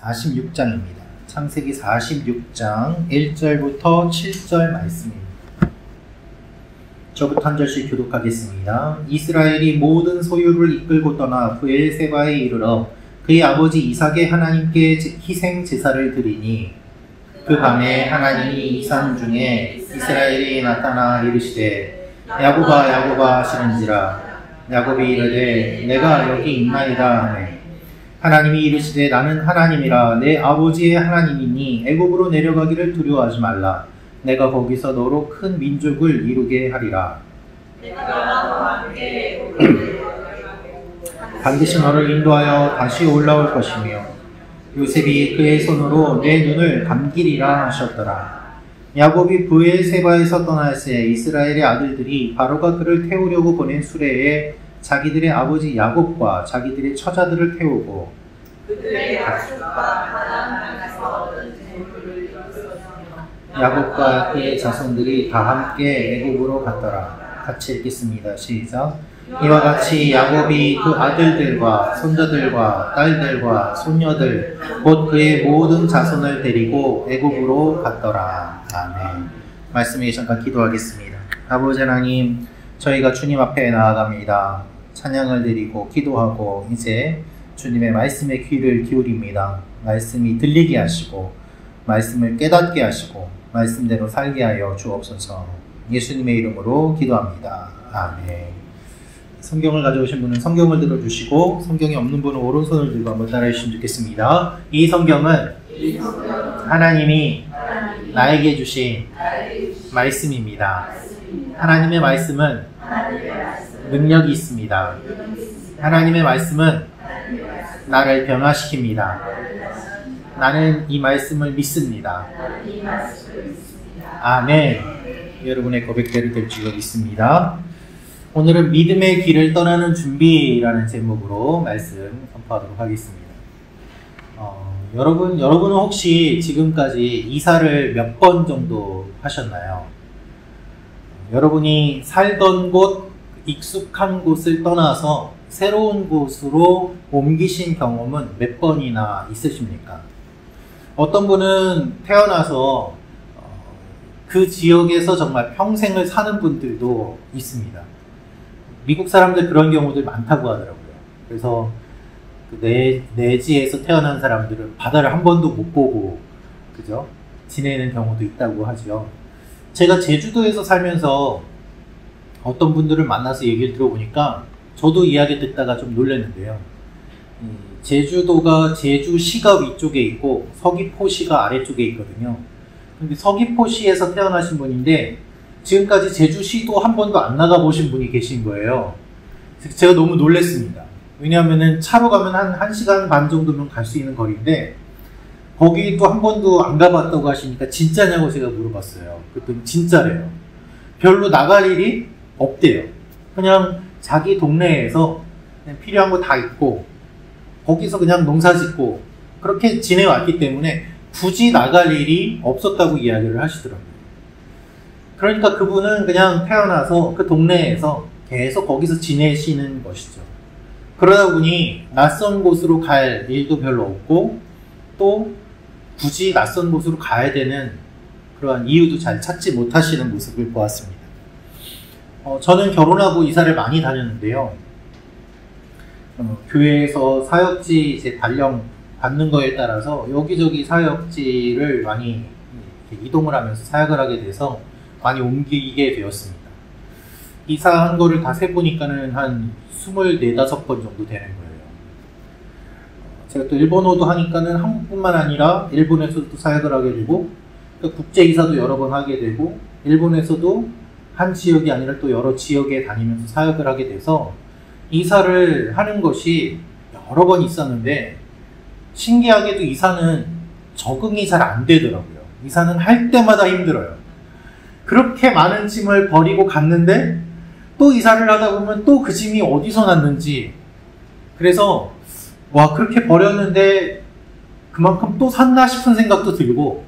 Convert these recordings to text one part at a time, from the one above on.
46장입니다. 창세기 46장 1절부터 7절 말씀입니다. 저부터 한 절씩 교독하겠습니다. 이스라엘이 모든 소유를 이끌고 떠나 브엘세바에 이르러 그의 아버지 이삭의 하나님께 희생 제사를 드리니 그 밤에 하나님이 이 산 중에 이스라엘이 나타나 이르시되 야곱아 야곱아 하시는지라. 야곱이 이르되 내가 여기 있나이다 하매 하나님이 이르시되 나는 하나님이라 내 아버지의 하나님이니 애굽으로 내려가기를 두려워하지 말라. 내가 거기서 너로 큰 민족을 이루게 하리라. 반드시 너를 인도하여 다시 올라올 것이며 요셉이 그의 손으로 내 눈을 감기리라 하셨더라. 야곱이 브엘세바에서 떠났을 이스라엘의 아들들이 바로가 그를 태우려고 보낸 수레에 자기들의 아버지 야곱과 자기들의 처자들을 태우고 그들의 가축과 바다나라에서 얻은 재물을 이끌었으며 야곱과 그의 자손들이 다 함께 애굽으로 갔더라. 같이 읽겠습니다. 시작. 이와 같이 야곱이 그 아들들과 손자들과 딸들과 손녀들 곧 그의 모든 자손을 데리고 애굽으로 갔더라. 아멘. 말씀에 잠깐 기도하겠습니다. 아버지 하나님, 저희가 주님 앞에 나아갑니다. 찬양을 드리고 기도하고 이제 주님의 말씀에 귀를 기울입니다. 말씀이 들리게 하시고 말씀을 깨닫게 하시고 말씀대로 살게 하여 주옵소서. 예수님의 이름으로 기도합니다. 아멘. 성경을 가져오신 분은 성경을 들어주시고 성경이 없는 분은 오른손을 들고 한번 따라해 주시면 좋겠습니다. 이 성경은 하나님이 나에게 주신 말씀입니다. 하나님의 말씀은 능력이 있습니다. 하나님의 말씀은 나를 변화시킵니다. 나는 이 말씀을 믿습니다. 아멘. 여러분의 고백대로 될 줄 믿습니다. 오늘은 믿음의 길을 떠나는 준비라는 제목으로 말씀 선포하도록 하겠습니다. 여러분은 혹시 지금까지 이사를 몇 번 정도 하셨나요? 여러분이 살던 곳, 익숙한 곳을 떠나서 새로운 곳으로 옮기신 경험은 몇 번이나 있으십니까? 어떤 분은 태어나서 그 지역에서 정말 평생을 사는 분들도 있습니다. 미국 사람들 그런 경우들 많다고 하더라고요. 그래서 내지에서 태어난 사람들은 바다를 한 번도 못 보고 그죠? 지내는 경우도 있다고 하죠. 제가 제주도에서 살면서 어떤 분들을 만나서 얘기를 들어보니까 저도 이야기 듣다가 좀 놀랐는데요. 제주도가 제주시가 위쪽에 있고 서귀포시가 아래쪽에 있거든요. 근데 서귀포시에서 태어나신 분인데 지금까지 제주시도 한 번도 안 나가보신 분이 계신 거예요. 제가 너무 놀랐습니다. 왜냐하면 차로 가면 한 1시간 반 정도면 갈 수 있는 거리인데 거기도 한 번도 안 가봤다고 하시니까 진짜냐고 제가 물어봤어요. 그랬더니 진짜래요. 별로 나갈 일이 없대요. 그냥 자기 동네에서 그냥 필요한 거 다 있고 거기서 그냥 농사 짓고 그렇게 지내왔기 때문에 굳이 나갈 일이 없었다고 이야기를 하시더라고요. 그러니까 그분은 그냥 태어나서 그 동네에서 계속 거기서 지내시는 것이죠. 그러다 보니 낯선 곳으로 갈 일도 별로 없고 또 굳이 낯선 곳으로 가야 되는 그러한 이유도 잘 찾지 못하시는 모습을 보았습니다. 저는 결혼하고 이사를 많이 다녔는데요. 교회에서 사역지 이제 발령 받는 거에 따라서 여기저기 사역지를 많이 이동을 하면서 사역을 하게 돼서 많이 옮기게 되었습니다. 이사한 거를 다 세보니까는 한 24, 5번 정도 되는 거예요. 제가 또 일본어도 하니까는 한국뿐만 아니라 일본에서도 사역을 하게 되고 국제 이사도 여러 번 하게 되고 일본에서도 한 지역이 아니라 또 여러 지역에 다니면서 사역을 하게 돼서 이사를 하는 것이 여러 번 있었는데 신기하게도 이사는 적응이 잘 안 되더라고요. 이사는 할 때마다 힘들어요. 그렇게 많은 짐을 버리고 갔는데 또 이사를 하다 보면 또 그 짐이 어디서 났는지 그래서 와 그렇게 버렸는데 그만큼 또 샀나 싶은 생각도 들고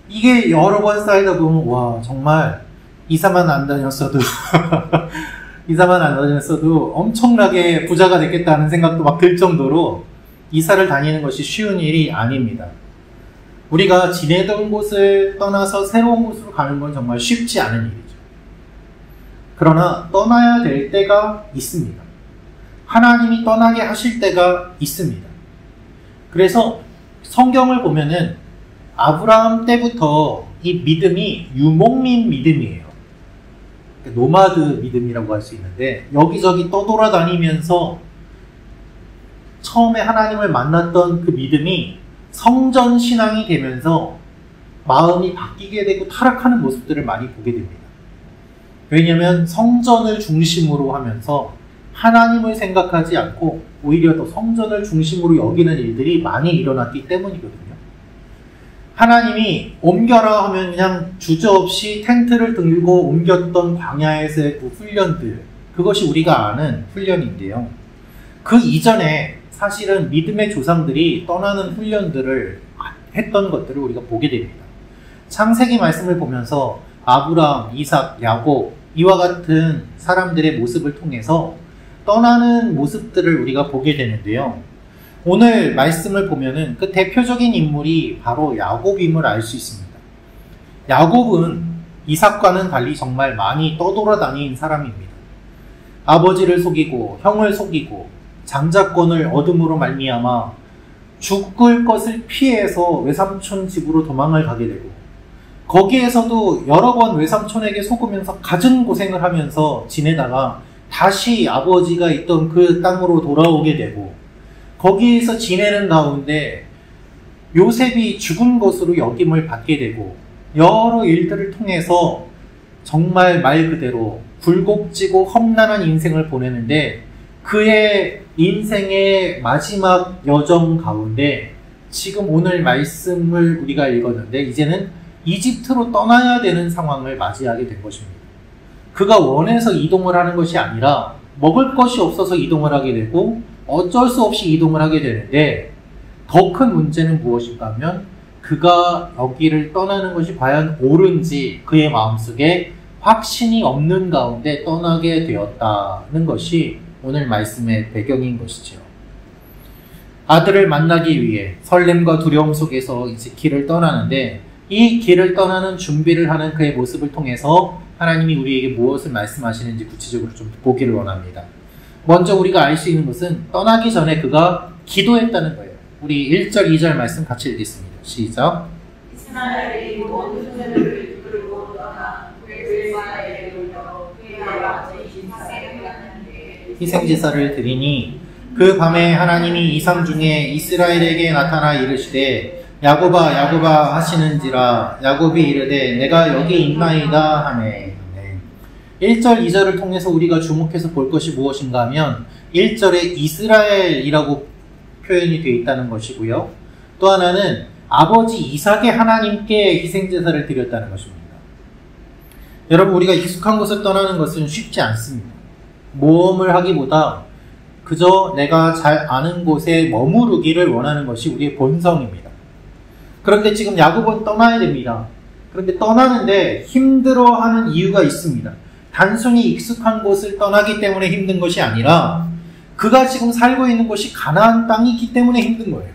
이게 여러 번 쌓이다 보면 와 정말 이사만 안 다녔어도 이사만 안 다녔어도 엄청나게 부자가 됐겠다는 생각도 막 들 정도로 이사를 다니는 것이 쉬운 일이 아닙니다. 우리가 지내던 곳을 떠나서 새로운 곳으로 가는 건 정말 쉽지 않은 일이죠. 그러나 떠나야 될 때가 있습니다. 하나님이 떠나게 하실 때가 있습니다. 그래서 성경을 보면은 아브라함 때부터 이 믿음이 유목민 믿음이에요. 노마드 믿음이라고 할 수 있는데 여기저기 떠돌아다니면서 처음에 하나님을 만났던 그 믿음이 성전 신앙이 되면서 마음이 바뀌게 되고 타락하는 모습들을 많이 보게 됩니다. 왜냐하면 성전을 중심으로 하면서 하나님을 생각하지 않고 오히려 더 성전을 중심으로 여기는 일들이 많이 일어났기 때문이거든요. 하나님이 옮겨라 하면 그냥 주저없이 텐트를 들고 옮겼던 광야에서의 그 훈련들, 그것이 우리가 아는 훈련인데요. 그 이전에 사실은 믿음의 조상들이 떠나는 훈련들을 했던 것들을 우리가 보게 됩니다. 창세기 말씀을 보면서 아브라함, 이삭, 야곱 이와 같은 사람들의 모습을 통해서 떠나는 모습들을 우리가 보게 되는데요. 오늘 말씀을 보면은 그 대표적인 인물이 바로 야곱임을 알 수 있습니다. 야곱은 이삭과는 달리 정말 많이 떠돌아다닌 사람입니다. 아버지를 속이고 형을 속이고 장자권을 얻음으로 말미암아 죽을 것을 피해서 외삼촌 집으로 도망을 가게 되고 거기에서도 여러 번 외삼촌에게 속으면서 갖은 고생을 하면서 지내다가 다시 아버지가 있던 그 땅으로 돌아오게 되고 거기에서 지내는 가운데 요셉이 죽은 것으로 여김을 받게 되고 여러 일들을 통해서 정말 말 그대로 굴곡지고 험난한 인생을 보내는데 그의 인생의 마지막 여정 가운데 지금 오늘 말씀을 우리가 읽었는데 이제는 이집트로 떠나야 되는 상황을 맞이하게 된 것입니다. 그가 원해서 이동을 하는 것이 아니라 먹을 것이 없어서 이동을 하게 되고 어쩔 수 없이 이동을 하게 되는데 더 큰 문제는 무엇인가 하면 그가 여기를 떠나는 것이 과연 옳은지 그의 마음속에 확신이 없는 가운데 떠나게 되었다는 것이 오늘 말씀의 배경인 것이죠. 아들을 만나기 위해 설렘과 두려움 속에서 이제 길을 떠나는데 이 길을 떠나는 준비를 하는 그의 모습을 통해서 하나님이 우리에게 무엇을 말씀하시는지 구체적으로 좀 보기를 원합니다. 먼저 우리가 알 수 있는 것은 떠나기 전에 그가 기도했다는 거예요. 우리 1절, 2절 말씀 같이 읽겠습니다. 시작. 이스라엘이 모든 존재들을 이끌고 떠나 그에게 이르러 그의 아버지 이삭에게 갔는데 희생제사를 드리니 그 밤에 하나님이 이상 중에 이스라엘에게 나타나 이르시되 야곱아 야곱아 하시는지라 야곱이 이르되 내가 여기 있나이다 하매. 1절, 2절을 통해서 우리가 주목해서 볼 것이 무엇인가 하면 1절에 이스라엘이라고 표현이 되어 있다는 것이고요. 또 하나는 아버지 이삭의 하나님께 희생제사를 드렸다는 것입니다. 여러분 우리가 익숙한 곳을 떠나는 것은 쉽지 않습니다. 모험을 하기보다 그저 내가 잘 아는 곳에 머무르기를 원하는 것이 우리의 본성입니다. 그런데 지금 야곱은 떠나야 됩니다. 그런데 떠나는데 힘들어하는 이유가 있습니다. 단순히 익숙한 곳을 떠나기 때문에 힘든 것이 아니라 그가 지금 살고 있는 곳이 가나안 땅이기 때문에 힘든 거예요.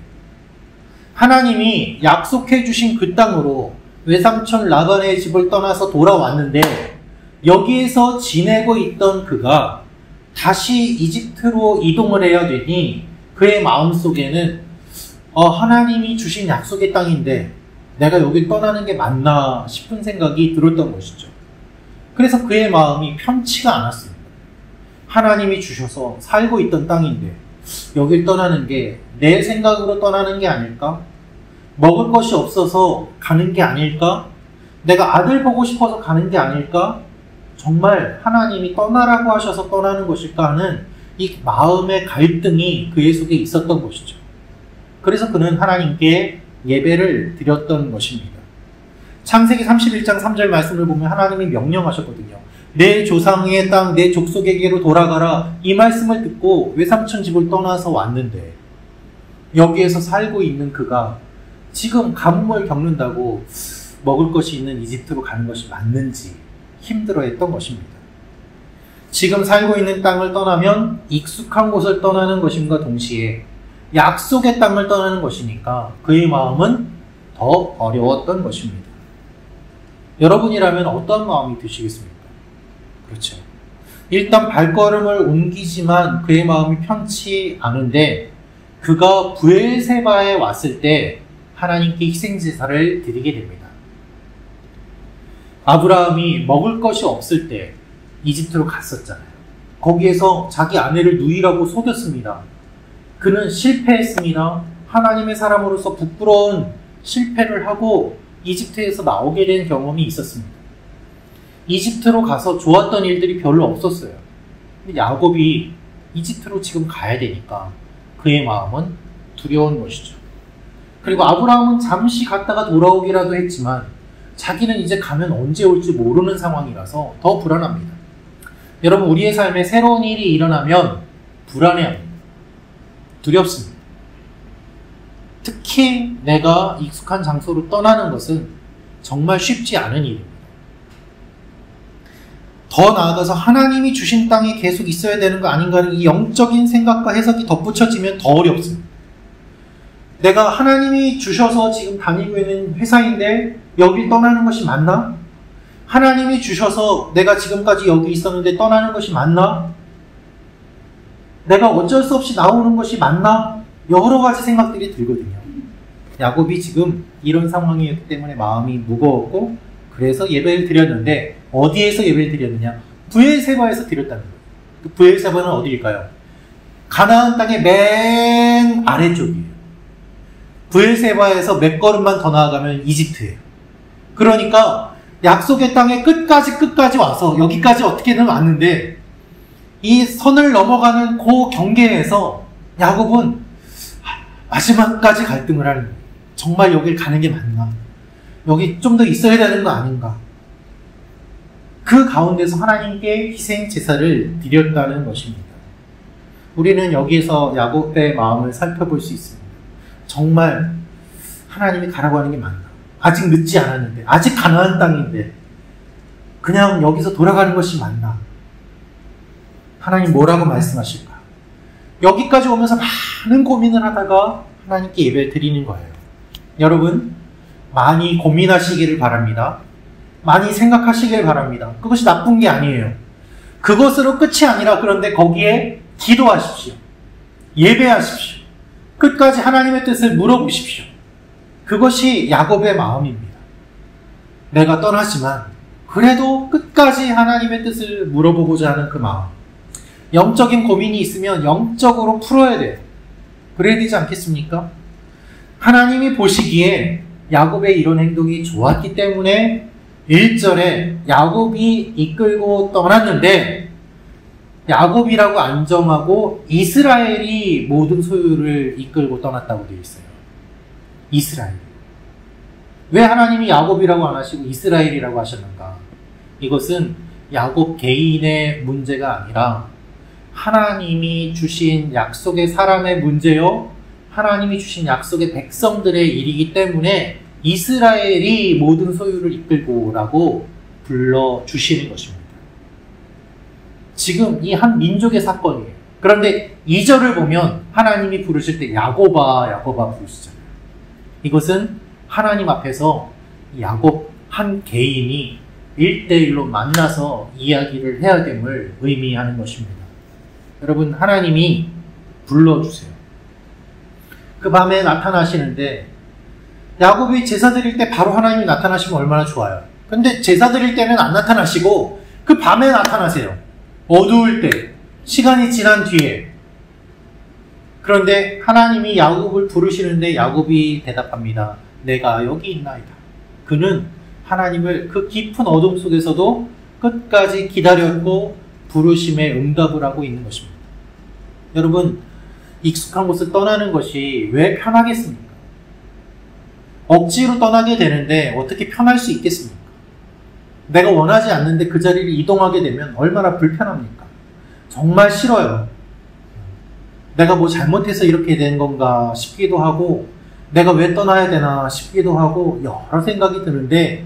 하나님이 약속해 주신 그 땅으로 외삼촌 라반의 집을 떠나서 돌아왔는데 여기에서 지내고 있던 그가 다시 이집트로 이동을 해야 되니 그의 마음속에는 하나님이 주신 약속의 땅인데 내가 여길 떠나는 게 맞나 싶은 생각이 들었던 것이죠. 그래서 그의 마음이 편치가 않았습니다. 하나님이 주셔서 살고 있던 땅인데 여길 떠나는 게 내 생각으로 떠나는 게 아닐까? 먹을 것이 없어서 가는 게 아닐까? 내가 아들 보고 싶어서 가는 게 아닐까? 정말 하나님이 떠나라고 하셔서 떠나는 것일까 하는 이 마음의 갈등이 그의 속에 있었던 것이죠. 그래서 그는 하나님께 예배를 드렸던 것입니다. 창세기 31장 3절 말씀을 보면 하나님이 명령하셨거든요. 내 조상의 땅, 내 족속에게로 돌아가라. 이 말씀을 듣고 외삼촌 집을 떠나서 왔는데 여기에서 살고 있는 그가 지금 가뭄을 겪는다고 먹을 것이 있는 이집트로 가는 것이 맞는지 힘들어했던 것입니다. 지금 살고 있는 땅을 떠나면 익숙한 곳을 떠나는 것임과 동시에 약속의 땅을 떠나는 것이니까 그의 마음은 더 어려웠던 것입니다. 여러분이라면 어떤 마음이 드시겠습니까? 그렇죠. 일단 발걸음을 옮기지만 그의 마음이 편치 않은데 그가 브엘세바에 왔을 때 하나님께 희생제사를 드리게 됩니다. 아브라함이 먹을 것이 없을 때 이집트로 갔었잖아요. 거기에서 자기 아내를 누이라고 속였습니다. 그는 실패했습니다. 하나님의 사람으로서 부끄러운 실패를 하고 이집트에서 나오게 된 경험이 있었습니다. 이집트로 가서 좋았던 일들이 별로 없었어요. 근데 야곱이 이집트로 지금 가야 되니까 그의 마음은 두려운 것이죠. 그리고 아브라함은 잠시 갔다가 돌아오기라도 했지만 자기는 이제 가면 언제 올지 모르는 상황이라서 더 불안합니다. 여러분, 우리의 삶에 새로운 일이 일어나면 불안해합니다. 두렵습니다. 특히 내가 익숙한 장소로 떠나는 것은 정말 쉽지 않은 일입니다. 더 나아가서 하나님이 주신 땅에 계속 있어야 되는 거 아닌가 하는 이 영적인 생각과 해석이 덧붙여지면 더 어렵습니다. 내가 하나님이 주셔서 지금 다니고 있는 회사인데 여길 떠나는 것이 맞나? 하나님이 주셔서 내가 지금까지 여기 있었는데 떠나는 것이 맞나? 내가 어쩔 수 없이 나오는 것이 맞나? 여러 가지 생각들이 들거든요. 야곱이 지금 이런 상황이었기 때문에 마음이 무거웠고 그래서 예배를 드렸는데 어디에서 예배를 드렸느냐? 브엘세바에서 드렸다는 거예요. 그 브엘세바는 어디일까요? 가나안 땅의 맨 아래쪽이에요. 브엘세바에서 몇 걸음만 더 나아가면 이집트예요. 그러니까 약속의 땅에 끝까지 와서 여기까지 어떻게든 왔는데 이 선을 넘어가는 그 경계에서 야곱은 마지막까지 갈등을 하는 거예요. 정말 여길 가는 게 맞나? 여기 좀 더 있어야 되는 거 아닌가? 그 가운데서 하나님께 희생 제사를 드렸다는 것입니다. 우리는 여기에서 야곱의 마음을 살펴볼 수 있습니다. 정말 하나님이 가라고 하는 게 맞나? 아직 늦지 않았는데, 아직 가나안 땅인데 그냥 여기서 돌아가는 것이 맞나? 하나님 뭐라고 말씀하실까? 여기까지 오면서 많은 고민을 하다가 하나님께 예배를 드리는 거예요. 여러분, 많이 고민하시기를 바랍니다. 많이 생각하시길 바랍니다. 그것이 나쁜 게 아니에요. 그것으로 끝이 아니라 그런데 거기에 기도하십시오. 예배하십시오. 끝까지 하나님의 뜻을 물어보십시오. 그것이 야곱의 마음입니다. 내가 떠나지만 그래도 끝까지 하나님의 뜻을 물어보고자 하는 그 마음. 영적인 고민이 있으면 영적으로 풀어야 돼요. 그래야 되지 않겠습니까? 하나님이 보시기에 야곱의 이런 행동이 좋았기 때문에 1절에 야곱이 이끌고 떠났는데 야곱이라고 안 정하고 이스라엘이 모든 소유를 이끌고 떠났다고 되어 있어요. 이스라엘. 왜 하나님이 야곱이라고 안 하시고 이스라엘이라고 하셨는가? 이것은 야곱 개인의 문제가 아니라 하나님이 주신 약속의 사람의 문제요, 하나님이 주신 약속의 백성들의 일이기 때문에 이스라엘이 모든 소유를 이끌고 오라고 불러주시는 것입니다. 지금 이 한 민족의 사건이에요. 그런데 2절을 보면 하나님이 부르실 때 야곱아, 야곱아 부르시잖아요. 이것은 하나님 앞에서 야곱 한 개인이 1대1로 만나서 이야기를 해야 됨을 의미하는 것입니다. 여러분, 하나님이 불러주세요. 그 밤에 나타나시는데 야곱이 제사 드릴 때 바로 하나님이 나타나시면 얼마나 좋아요. 근데 제사 드릴 때는 안 나타나시고 그 밤에 나타나세요. 어두울 때, 시간이 지난 뒤에. 그런데 하나님이 야곱을 부르시는데 야곱이 대답합니다. 내가 여기 있나이다. 그는 하나님을 그 깊은 어둠 속에서도 끝까지 기다렸고 부르심에 응답을 하고 있는 것입니다. 여러분, 익숙한 곳을 떠나는 것이 왜 편하겠습니까? 억지로 떠나게 되는데 어떻게 편할 수 있겠습니까? 내가 원하지 않는데 그 자리를 이동하게 되면 얼마나 불편합니까? 정말 싫어요. 내가 뭐 잘못해서 이렇게 된 건가 싶기도 하고, 내가 왜 떠나야 되나 싶기도 하고, 여러 생각이 드는데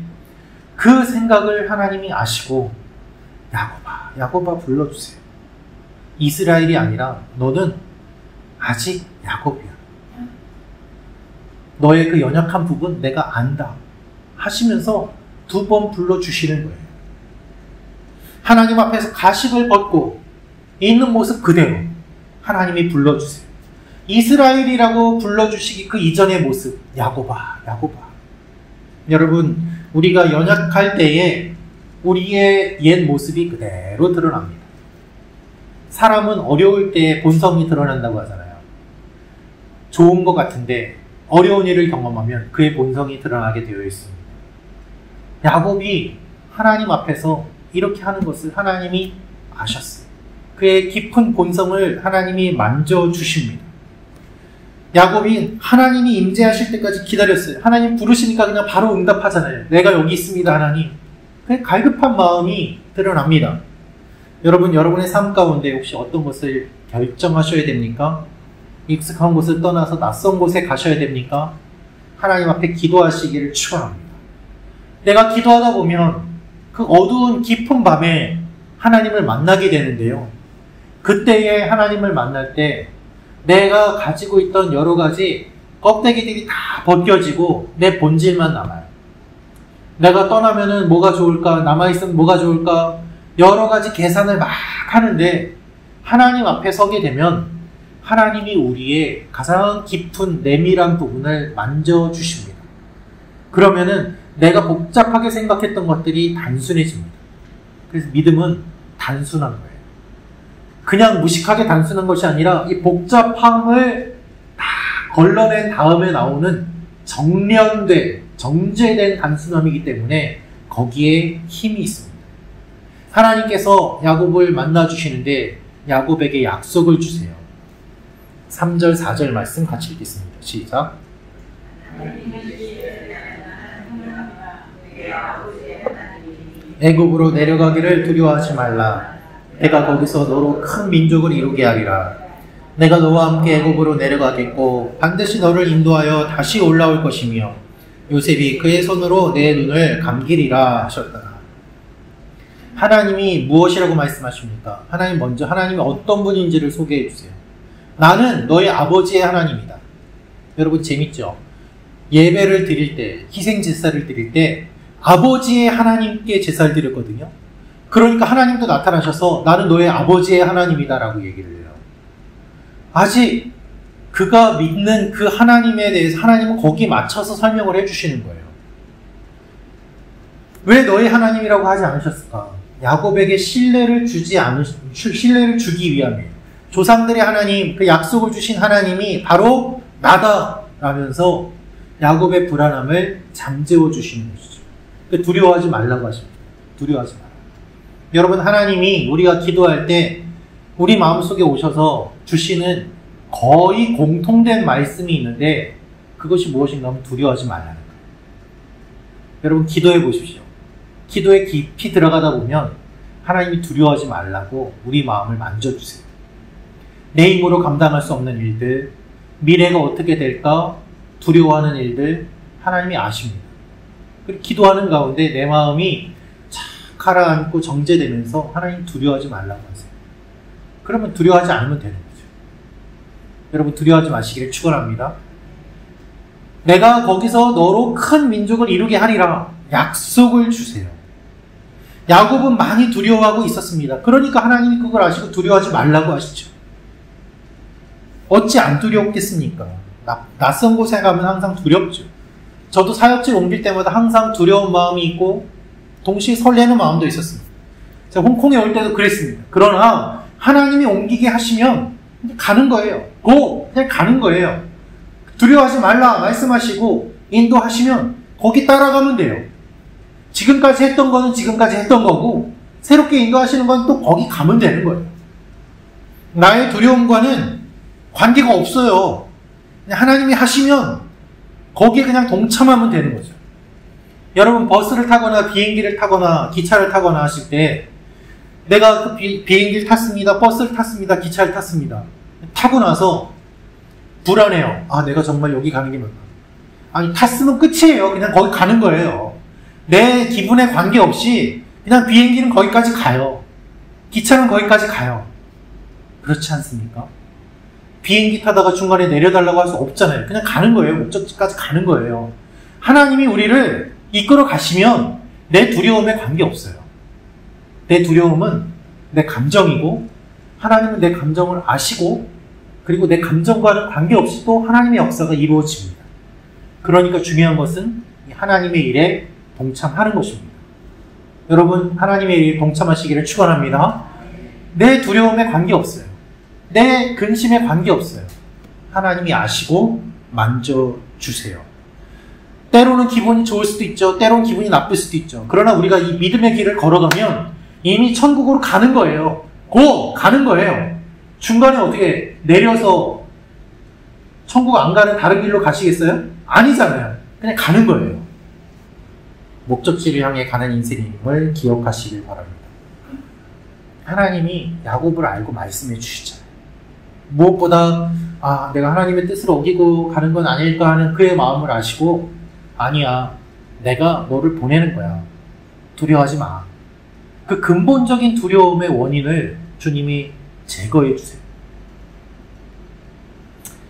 그 생각을 하나님이 아시고 야곱아, 야곱아 불러주세요. 이스라엘이 아니라 너는 아직 야곱이야. 너의 그 연약한 부분 내가 안다 하시면서 2번 불러주시는 거예요. 하나님 앞에서 가식을 벗고 있는 모습 그대로 하나님이 불러주세요. 이스라엘이라고 불러주시기 그 이전의 모습, 야곱아, 야곱아. 여러분, 우리가 연약할 때에 우리의 옛 모습이 그대로 드러납니다. 사람은 어려울 때 본성이 드러난다고 하잖아요. 좋은 것 같은데 어려운 일을 경험하면 그의 본성이 드러나게 되어 있습니다. 야곱이 하나님 앞에서 이렇게 하는 것을 하나님이 아셨어요. 그의 깊은 본성을 하나님이 만져주십니다. 야곱이 하나님이 임재하실 때까지 기다렸어요. 하나님 부르시니까 그냥 바로 응답하잖아요. 내가 여기 있습니다, 하나님. 그 갈급한 마음이 드러납니다. 여러분, 여러분의 삶 가운데 혹시 어떤 것을 결정하셔야 됩니까? 익숙한 곳을 떠나서 낯선 곳에 가셔야 됩니까? 하나님 앞에 기도하시기를 축원합니다. 내가 기도하다 보면 그 어두운 깊은 밤에 하나님을 만나게 되는데요. 그때에 하나님을 만날 때 내가 가지고 있던 여러 가지 껍데기들이 다 벗겨지고 내 본질만 남아요. 내가 떠나면은 뭐가 좋을까? 남아있으면 뭐가 좋을까? 여러 가지 계산을 막 하는데 하나님 앞에 서게 되면 하나님이 우리의 가장 깊은 내밀한 부분을 만져주십니다. 그러면은 내가 복잡하게 생각했던 것들이 단순해집니다. 그래서 믿음은 단순한 거예요. 그냥 무식하게 단순한 것이 아니라 이 복잡함을 다 걸러낸 다음에 나오는 정련된, 정제된 단순함이기 때문에 거기에 힘이 있습니다. 하나님께서 야곱을 만나주시는데 야곱에게 약속을 주세요. 3절, 4절 말씀 같이 읽겠습니다. 시작. 애굽으로 내려가기를 두려워하지 말라. 내가 거기서 너로 큰 민족을 이루게 하리라. 내가 너와 함께 애굽으로 내려가겠고 반드시 너를 인도하여 다시 올라올 것이며 요셉이 그의 손으로 내 눈을 감기리라 하셨다. 하나님이 무엇이라고 말씀하십니까? 하나님 먼저 하나님이 어떤 분인지를 소개해 주세요. 나는 너의 아버지의 하나님이다. 여러분 재밌죠? 예배를 드릴 때, 희생 제사를 드릴 때 아버지의 하나님께 제사를 드렸거든요. 그러니까 하나님도 나타나셔서 나는 너의 아버지의 하나님이다 라고 얘기를 해요. 아직 그가 믿는 그 하나님에 대해서 하나님은 거기에 맞춰서 설명을 해주시는 거예요. 왜 너의 하나님이라고 하지 않으셨을까? 야곱에게 신뢰를 주기 위함이에요. 조상들의 하나님, 그 약속을 주신 하나님이 바로 나다 라면서 야곱의 불안함을 잠재워 주시는 것이죠. 두려워하지 말라고 하십니다. 두려워하지 말라. 여러분, 하나님이 우리가 기도할 때 우리 마음속에 오셔서 주시는 거의 공통된 말씀이 있는데 그것이 무엇인가 하면 두려워하지 말라는 거예요. 여러분 기도해 보십시오. 기도에 깊이 들어가다 보면 하나님이 두려워하지 말라고 우리 마음을 만져주세요. 내 힘으로 감당할 수 없는 일들, 미래가 어떻게 될까 두려워하는 일들 하나님이 아십니다. 그리고 기도하는 가운데 내 마음이 착 가라앉고 정제되면서 하나님 두려워하지 말라고 하세요. 그러면 두려워하지 않으면 되는 거죠. 여러분 두려워하지 마시기를 축원합니다. 내가 거기서 너로 큰 민족을 이루게 하리라 약속을 주세요. 야곱은 많이 두려워하고 있었습니다. 그러니까 하나님이 그걸 아시고 두려워하지 말라고 하시죠. 어찌 안 두렵겠습니까? 낯선 곳에 가면 항상 두렵죠. 저도 사역지를 옮길 때마다 항상 두려운 마음이 있고 동시에 설레는 마음도 있었습니다. 제가 홍콩에 올 때도 그랬습니다. 그러나 하나님이 옮기게 하시면 가는 거예요. 그냥 가는 거예요. 두려워하지 말라 말씀하시고 인도하시면 거기 따라가면 돼요. 지금까지 했던 거는 지금까지 했던 거고 새롭게 인도하시는 건 또 거기 가면 되는 거예요. 나의 두려움과는 관계가 없어요. 그냥 하나님이 하시면 거기에 그냥 동참하면 되는 거죠. 여러분 버스를 타거나 비행기를 타거나 기차를 타거나 하실 때 내가 그 비행기를 탔습니다. 버스를 탔습니다. 기차를 탔습니다. 타고 나서 불안해요. 아 내가 정말 여기 가는 게 맞나? 아니 탔으면 끝이에요. 그냥 거기 가는 거예요. 내 기분에 관계없이 그냥 비행기는 거기까지 가요. 기차는 거기까지 가요. 그렇지 않습니까? 비행기 타다가 중간에 내려달라고 할 수 없잖아요. 그냥 가는 거예요. 목적지까지 가는 거예요. 하나님이 우리를 이끌어 가시면 내 두려움에 관계없어요. 내 두려움은 내 감정이고 하나님은 내 감정을 아시고 그리고 내 감정과는 관계없이 또 하나님의 역사가 이루어집니다. 그러니까 중요한 것은 하나님의 일에 동참하는 것입니다. 여러분 하나님의 일에 동참하시기를 축원합니다. 내 두려움에 관계없어요. 내 근심에 관계없어요. 하나님이 아시고 만져주세요. 때로는 기분이 좋을 수도 있죠. 때로는 기분이 나쁠 수도 있죠. 그러나 우리가 이 믿음의 길을 걸어가면 이미 천국으로 가는 거예요. 가는 거예요. 중간에 어떻게 내려서 천국 안 가는 다른 길로 가시겠어요? 아니잖아요. 그냥 가는 거예요. 목적지를 향해 가는 인생임을 기억하시길 바랍니다. 하나님이 야곱을 알고 말씀해 주시잖아요. 무엇보다 내가 하나님의 뜻을 어기고 가는 건 아닐까 하는 그의 마음을 아시고 아니야, 내가 너를 보내는 거야. 두려워하지 마. 그 근본적인 두려움의 원인을 주님이 제거해 주세요.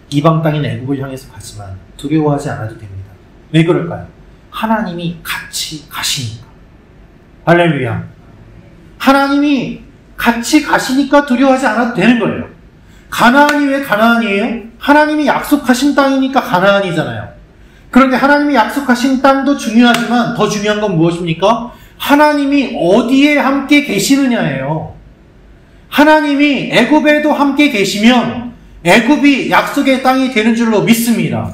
이방 땅인 애국을 향해서 가지만 두려워하지 않아도 됩니다. 왜 그럴까요? 하나님이 같이 가시니까. 할렐루야. 하나님이 같이 가시니까 두려워하지 않아도 되는 거예요. 가나안이 왜 가나안이에요? 하나님이 약속하신 땅이니까 가나안이잖아요. 그런데 하나님이 약속하신 땅도 중요하지만 더 중요한 건 무엇입니까? 하나님이 어디에 함께 계시느냐예요. 하나님이 애굽에도 함께 계시면 애굽이 약속의 땅이 되는 줄로 믿습니다.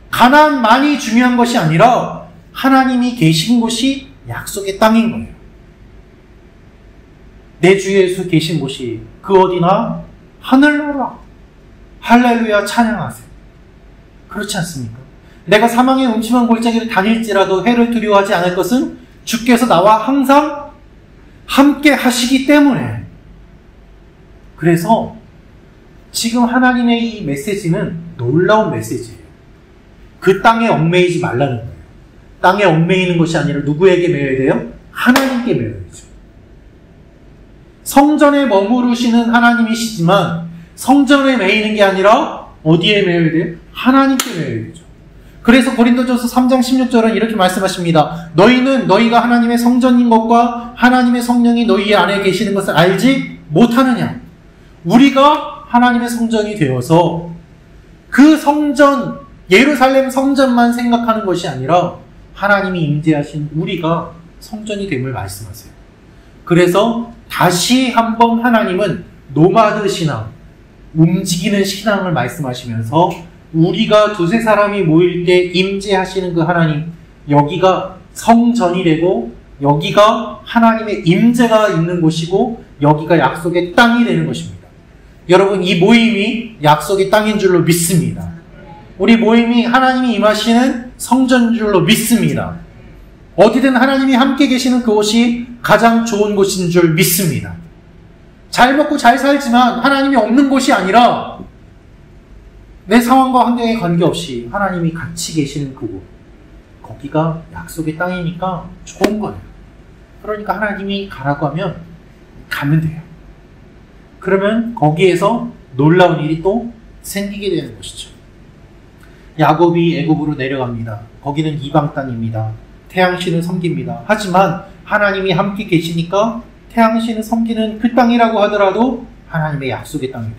가나안만이 중요한 것이 아니라 하나님이 계신 곳이 약속의 땅인 거예요. 내 주 예수 계신 곳이 그 어디나 하늘나라. 할렐루야 찬양하세요. 그렇지 않습니까? 내가 사망의 음침한 골짜기를 다닐지라도 해를 두려워하지 않을 것은 주께서 나와 항상 함께 하시기 때문에. 그래서 지금 하나님의 이 메시지는 놀라운 메시지예요. 그 땅에 얽매이지 말라는 거예요. 땅에 얽매이는 것이 아니라 누구에게 매여야 돼요? 하나님께 매여야죠. 성전에 머무르시는 하나님이시지만 성전에 매이는 게 아니라 어디에 매여야 돼요? 하나님께 매여야 되죠. 그래서 고린도전서 3장 16절은 이렇게 말씀하십니다. 너희는 너희가 하나님의 성전인 것과 하나님의 성령이 너희 안에 계시는 것을 알지 못하느냐. 우리가 하나님의 성전이 되어서 그 성전, 예루살렘 성전만 생각하는 것이 아니라 하나님이 임재하신 우리가 성전이 됨을 말씀하세요. 그래서 다시 한번 하나님은 노마드 신앙, 움직이는 신앙을 말씀하시면서 우리가 두세 사람이 모일 때 임재하시는 그 하나님, 여기가 성전이 되고 여기가 하나님의 임재가 있는 곳이고 여기가 약속의 땅이 되는 것입니다. 여러분, 이 모임이 약속의 땅인 줄로 믿습니다. 우리 모임이 하나님이 임하시는 성전인 줄로 믿습니다. 어디든 하나님이 함께 계시는 그곳이 가장 좋은 곳인 줄 믿습니다. 잘 먹고 잘 살지만 하나님이 없는 곳이 아니라 내 상황과 환경에 관계없이 하나님이 같이 계시는 그곳, 거기가 약속의 땅이니까 좋은 거예요. 그러니까 하나님이 가라고 하면 가면 돼요. 그러면 거기에서 놀라운 일이 또 생기게 되는 것이죠. 야곱이 애굽으로 내려갑니다. 거기는 이방 땅입니다. 태양신을 섬깁니다. 하지만 하나님이 함께 계시니까 태양신을 섬기는 그 땅이라고 하더라도 하나님의 약속의 땅이 돼요.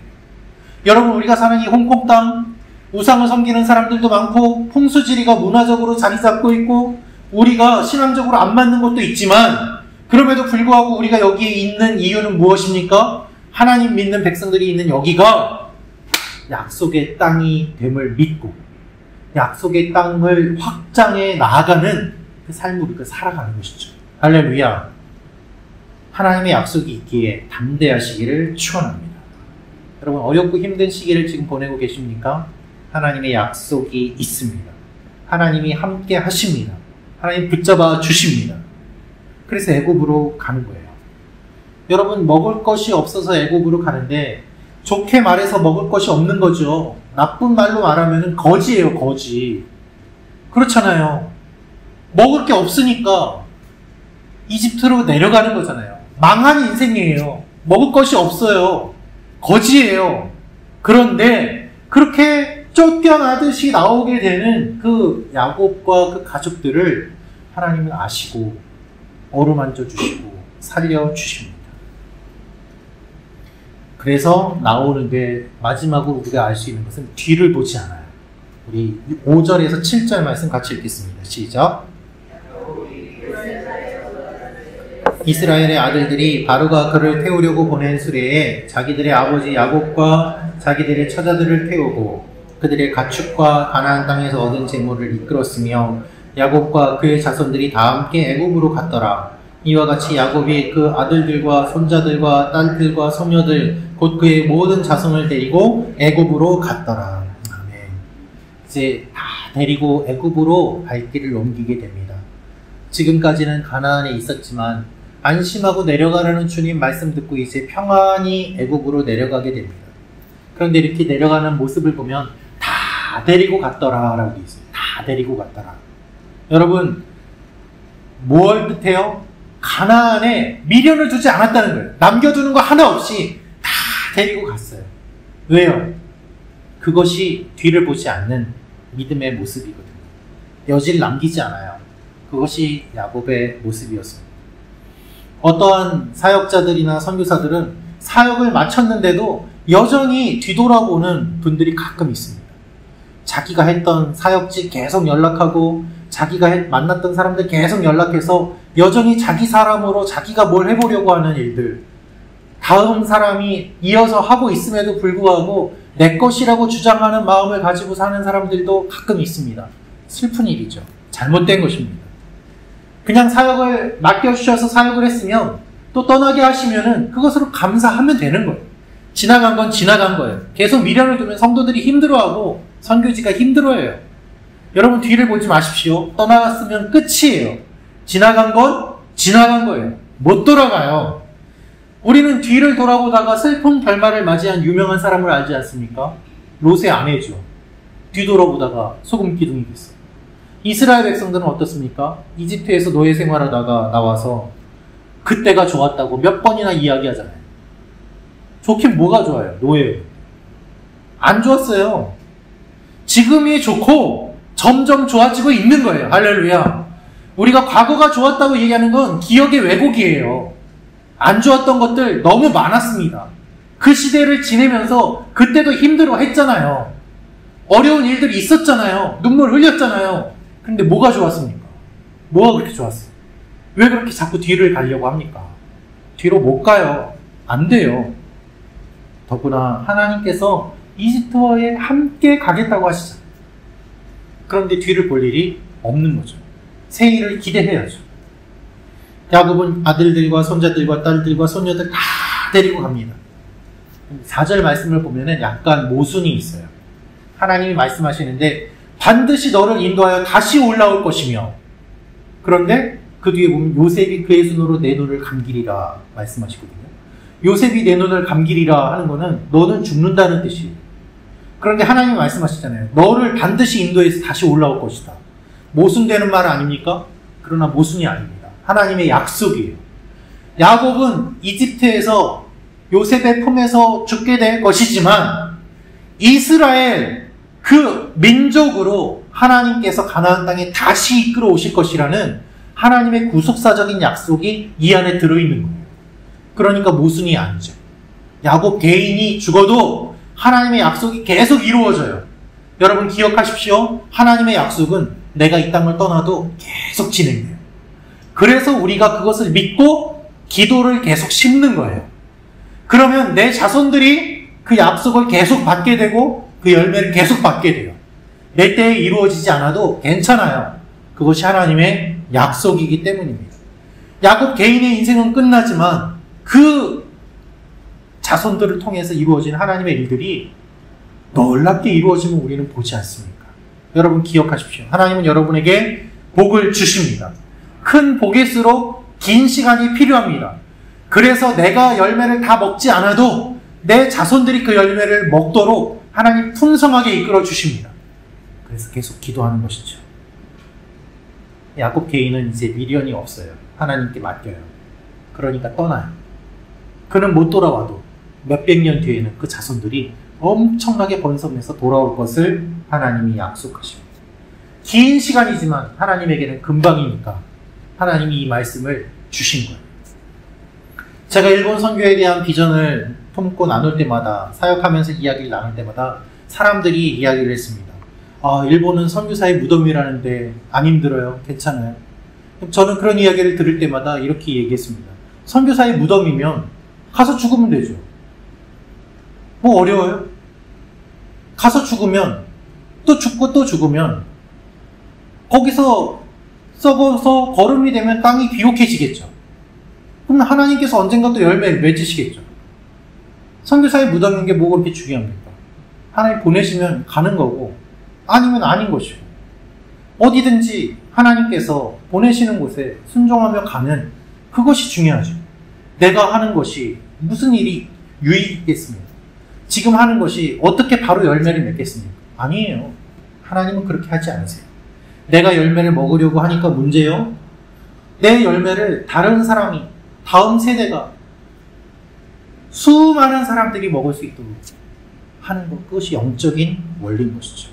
여러분, 우리가 사는 이 홍콩 땅, 우상을 섬기는 사람들도 많고 풍수지리가 문화적으로 자리 잡고 있고 우리가 신앙적으로 안 맞는 것도 있지만 그럼에도 불구하고 우리가 여기에 있는 이유는 무엇입니까? 하나님 믿는 백성들이 있는 여기가 약속의 땅이 됨을 믿고 약속의 땅을 확장해 나아가는 그 삶을 우리가 살아가는 것이죠. 할렐루야. 하나님의 약속이 있기에 담대하시기를 축원합니다. 여러분, 어렵고 힘든 시기를 지금 보내고 계십니까? 하나님의 약속이 있습니다. 하나님이 함께 하십니다. 하나님 붙잡아 주십니다. 그래서 애굽으로 가는 거예요. 여러분, 먹을 것이 없어서 애굽으로 가는데 좋게 말해서 먹을 것이 없는 거죠. 나쁜 말로 말하면 거지예요, 거지. 그렇잖아요. 먹을 게 없으니까 이집트로 내려가는 거잖아요. 망한 인생이에요. 먹을 것이 없어요. 거지예요. 그런데 그렇게 쫓겨나듯이 나오게 되는 그 야곱과 그 가족들을 하나님은 아시고 어루만져 주시고 살려 주십니다. 그래서 나오는데 마지막으로 우리가 알 수 있는 것은 뒤를 보지 않아요. 우리 5절에서 7절 말씀 같이 읽겠습니다. 시작. 이스라엘의 아들들이 바로가 그를 태우려고 보낸 수레에 자기들의 아버지 야곱과 자기들의 처자들을 태우고 그들의 가축과 가나안 땅에서 얻은 재물을 이끌었으며 야곱과 그의 자손들이 다 함께 애굽으로 갔더라. 이와 같이 야곱이 그 아들들과 손자들과 딸들과 소녀들 곧 그의 모든 자손을 데리고 애굽으로 갔더라. 아멘. 이제 다 데리고 애굽으로 발길을 옮기게 됩니다. 지금까지는 가나안에 있었지만 안심하고 내려가라는 주님 말씀 듣고 이제 평안히 애굽으로 내려가게 됩니다. 그런데 이렇게 내려가는 모습을 보면 다 데리고 갔더라 라고 되어 있어요. 다 데리고 갔더라. 여러분, 뭘 뜻해요? 가나안에 미련을 두지 않았다는 거예요. 남겨두는 거 하나 없이 다 데리고 갔어요. 왜요? 그것이 뒤를 보지 않는 믿음의 모습이거든요. 여지를 남기지 않아요. 그것이 야곱의 모습이었습니다. 어떠한 사역자들이나 선교사들은 사역을 마쳤는데도 여전히 뒤돌아보는 분들이 가끔 있습니다. 자기가 했던 사역지 계속 연락하고 자기가 만났던 사람들 계속 연락해서 여전히 자기 사람으로 자기가 뭘 해보려고 하는 일들, 다음 사람이 이어서 하고 있음에도 불구하고 내 것이라고 주장하는 마음을 가지고 사는 사람들도 가끔 있습니다. 슬픈 일이죠. 잘못된 것입니다. 그냥 사역을 맡겨주셔서 사역을 했으면 또 떠나게 하시면은 그것으로 감사하면 되는 거예요. 지나간 건 지나간 거예요. 계속 미련을 두면 성도들이 힘들어하고 선교지가 힘들어해요. 여러분 뒤를 보지 마십시오. 떠나갔으면 끝이에요. 지나간 건 지나간 거예요. 못 돌아가요. 우리는 뒤를 돌아보다가 슬픈 결말을 맞이한 유명한 사람을 알지 않습니까? 롯의 아내죠. 뒤돌아보다가 소금 기둥이 됐어요. 이스라엘 백성들은 어떻습니까? 이집트에서 노예 생활하다가 나와서 그때가 좋았다고 몇 번이나 이야기하잖아요. 좋긴 뭐가 좋아요? 노예. 안 좋았어요. 지금이 좋고 점점 좋아지고 있는 거예요. 할렐루야. 우리가 과거가 좋았다고 얘기하는 건 기억의 왜곡이에요. 안 좋았던 것들 너무 많았습니다. 그 시대를 지내면서 그때도 힘들어 했잖아요. 어려운 일들이 있었잖아요. 눈물 흘렸잖아요. 근데 뭐가 좋았습니까? 뭐가 그렇게 좋았어요? 왜 그렇게 자꾸 뒤를 가려고 합니까? 뒤로 못 가요. 안 돼요. 더구나 하나님께서 이집트와에 함께 가겠다고 하시잖아요. 그런데 뒤를 볼 일이 없는 거죠. 새 일을 기대해야죠. 야곱은 아들들과 손자들과 딸들과 소녀들 다 데리고 갑니다. 4절 말씀을 보면은 약간 모순이 있어요. 하나님이 말씀하시는데 반드시 너를 인도하여 다시 올라올 것이며, 그런데 그 뒤에 보면 요셉이 그의 손으로 내 눈을 감기리라 말씀하시거든요. 요셉이 내 눈을 감기리라 하는 거는 너는 죽는다는 뜻이에요. 그런데 하나님이 말씀하시잖아요. 너를 반드시 인도해서 다시 올라올 것이다. 모순되는 말 아닙니까? 그러나 모순이 아닙니다. 하나님의 약속이에요. 야곱은 이집트에서 요셉의 품에서 죽게 될 것이지만 이스라엘 그 민족으로 하나님께서 가나안 땅에 다시 이끌어 오실 것이라는 하나님의 구속사적인 약속이 이 안에 들어있는 거예요. 그러니까 모순이 아니죠. 야곱 개인이 죽어도 하나님의 약속이 계속 이루어져요. 여러분 기억하십시오. 하나님의 약속은 내가 이 땅을 떠나도 계속 진행돼요. 그래서 우리가 그것을 믿고 기도를 계속 심는 거예요. 그러면 내 자손들이 그 약속을 계속 받게 되고 그 열매를 계속 받게 돼요. 내 때에 이루어지지 않아도 괜찮아요. 그것이 하나님의 약속이기 때문입니다. 야곱 개인의 인생은 끝나지만 그 자손들을 통해서 이루어진 하나님의 일들이 놀랍게 이루어지면 우리는 보지 않습니까? 여러분 기억하십시오. 하나님은 여러분에게 복을 주십니다. 큰 복일수록 긴 시간이 필요합니다. 그래서 내가 열매를 다 먹지 않아도 내 자손들이 그 열매를 먹도록 하나님 풍성하게 이끌어 주십니다. 그래서 계속 기도하는 것이죠. 야곱 개인은 이제 미련이 없어요. 하나님께 맡겨요. 그러니까 떠나요. 그는 못 돌아와도 몇백 년 뒤에는 그 자손들이 엄청나게 번성해서 돌아올 것을 하나님이 약속하십니다. 긴 시간이지만 하나님에게는 금방이니까 하나님이 이 말씀을 주신 거예요. 제가 일본 선교에 대한 비전을 품고 나눌 때마다, 사역하면서 이야기를 나눌 때마다 사람들이 이야기를 했습니다. 일본은 선교사의 무덤이라는데 안 힘들어요? 괜찮아요? 저는 그런 이야기를 들을 때마다 이렇게 얘기했습니다. 선교사의 무덤이면 가서 죽으면 되죠. 뭐 어려워요? 가서 죽으면, 또 죽고 또 죽으면 거기서 썩어서 거름이 되면 땅이 비옥해지겠죠. 그럼 하나님께서 언젠가 또 열매를 맺으시겠죠. 선교사의 무덤인 게 뭐 그렇게 중요합니까? 하나님 보내시면 가는 거고 아니면 아닌 것이고, 어디든지 하나님께서 보내시는 곳에 순종하며 가는 그것이 중요하죠. 내가 하는 것이 무슨 일이 유익이 있겠습니까? 지금 하는 것이 어떻게 바로 열매를 맺겠습니까? 아니에요. 하나님은 그렇게 하지 않으세요. 내가 열매를 먹으려고 하니까 문제요. 내 열매를 다른 사람이, 다음 세대가, 수많은 사람들이 먹을 수 있도록 하는 것, 그것이 영적인 원리인 것이죠.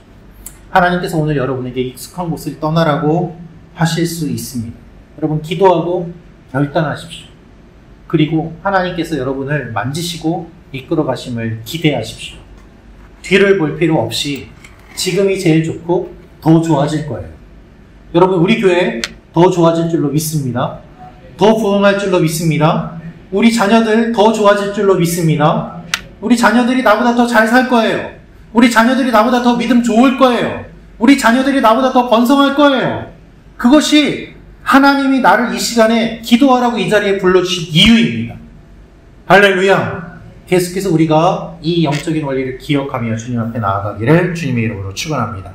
하나님께서 오늘 여러분에게 익숙한 곳을 떠나라고 하실 수 있습니다. 여러분 기도하고 결단하십시오. 그리고 하나님께서 여러분을 만지시고 이끌어 가심을 기대하십시오. 뒤를 볼 필요 없이 지금이 제일 좋고 더 좋아질 거예요. 여러분 우리 교회 더 좋아질 줄로 믿습니다. 더 부흥할 줄로 믿습니다. 우리 자녀들 더 좋아질 줄로 믿습니다. 우리 자녀들이 나보다 더 잘 살 거예요. 우리 자녀들이 나보다 더 믿음 좋을 거예요. 우리 자녀들이 나보다 더 번성할 거예요. 그것이 하나님이 나를 이 시간에 기도하라고 이 자리에 불러주신 이유입니다. 할렐루야. 계속해서 우리가 이 영적인 원리를 기억하며 주님 앞에 나아가기를 주님의 이름으로 축원합니다.